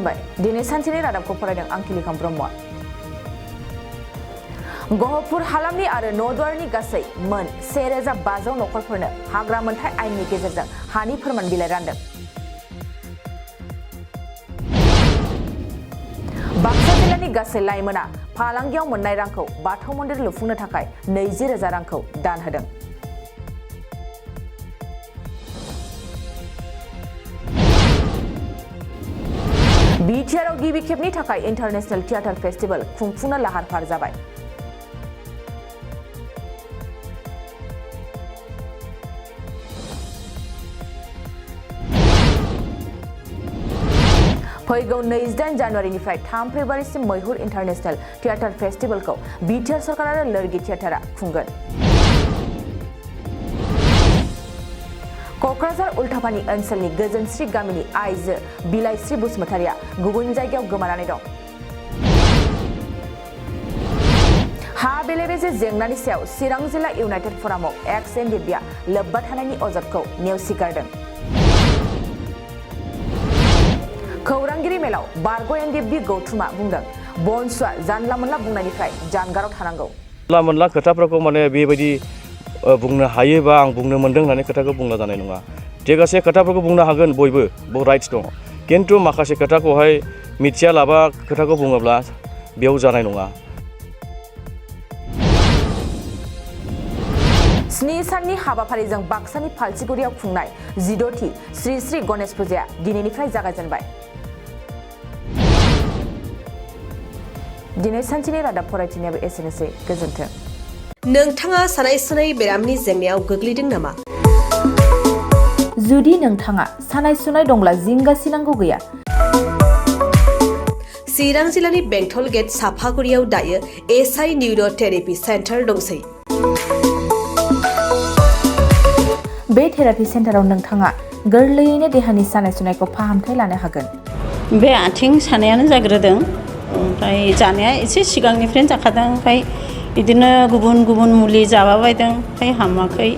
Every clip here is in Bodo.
खुलुमबाय दिनै सानसेनि रादाबखौ फरायदों आं किलिखां ब्रह्मआ गहपुर हालामनि आरो नदुवारनि गासै मोन 1500 नखरफोरनो हाग्रा मोनथाय आयेननि गेजेरजों हानि फोरमान बिलाइ रानदों बाक्सा जिल्लानि गासै लाइमोना फालांगियाव मोननाय रांखौ बाथौ मन्दिर लुफुंनो थाखाय 20,000 रांखौ दान होदों बिटिआरआव गिबि खेबनि थाखाय इन्टारनेशनेल थियेटार फेस्टिवल खुंफुंनो लाहार फाहार जाबाय फैगौ 28 जानुवारिनिफ्राय 3 फेब्रुवारिसिम मैहुर इन्टारनेशनेल थियेटार फेस्टिवलखौ बिटिआर सरकार आरो लोरगि थियेटारा खुंगोन कक्राझार उल्टापानि ओनसोलनि गोजोनस्रि गामिनि आइजो बिलाइस्रि बसुमतारिया गुबुन जायगायाव गोमानानै दं हा बेले-बेजे जेंनानि सायाव चिरां जिल्ला इउनाइटेड फरामाव एक्स एनडिएफबिआ लोब्बा थानायनि अजदखौ नेवसिगारदों खौरांगिरि मेलाव बारग' एनडिएफबि गौथुमा बुंदों बनसुआ जानला मोनला बुंनायनिफ्राय जानगाराव थानांगौ जानला मोनला खोथाफोरखौ माने बेबायदि बुंनो हायोबा आं बुंनो मोनदों होननानै खोथाखौ बुंना जानाय नङा जेगासे खोथाफोरखौ बुंनो हागोन बयबो राइट्स दङ किन्तु माखासे खोथाखौहाय मिथिया लाबा खोथाखौ बुङोब्ला बेयाव जानाय नङा 7 साननि हाबाफारिजों बाक्सानि फालसिगुरियाव खुंनाय 16थि श्री श्री गणेश फुजाया दिनैनिफ्राय जागायजेनबाय दिनै सानसेनि रादाब फरायथिनायाबो एसेनोसै गोजोन्थों नोंथाङा सानाय सुनाय बेरामनि जेंनायाव गोग्लैदों नामा जुदि नोंथाङा सानाय सुनाय दंब्ला जिंगासिनांगौ गैया चिरां जिल्लानि बेंटल गेट साफागुरियाव दायो एसआइ निउर' थेरापि सेन्टार दंसै बे थेरापि सेन्टाराव नोंथाङा गोरलैयैनो देहानि सानाय सुनायखौ फाहामथाय लानो हागोन बे आथिं सानायानो जाग्रोदों ओमफ्राय जानाया एसे सिगांनिफ्रायनो जाखादों ओमफ्राय बिदिनो गुबुन गुबुन मुलि जाबाबायदों ओमफ्राय हामाखै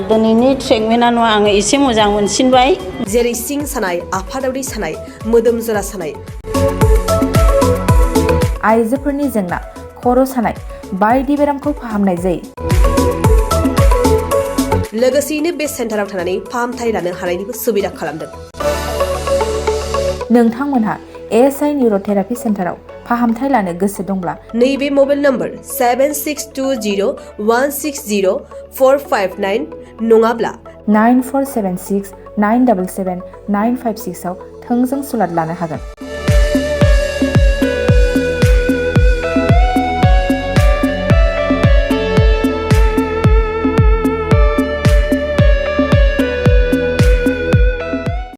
दिनैनि ट्रिटमेन्टआ आङो एसे मोजां मोनसिनबाय जेरै सिं सानाय आफादावरि सानाय मोदोम जरा सानाय आइजोफोरनि जेंना खर' सानाय बायदि बेरामखौ फाहामनाय जायो लोगोसेयैनो बे सेन्टाराव थानानै फाहामथाय लानो हानायनिबो सुबिदा खालामदों नोंथांमोनहा एसआइ निउर' थेरापि सेन्टाराव फाहामथाय लानो गोसो दंब्ला नैबे मबाइल नम्बर 7620160459 नङाब्ला 9476977956 आव थोंजों सुलाद लानो हागोन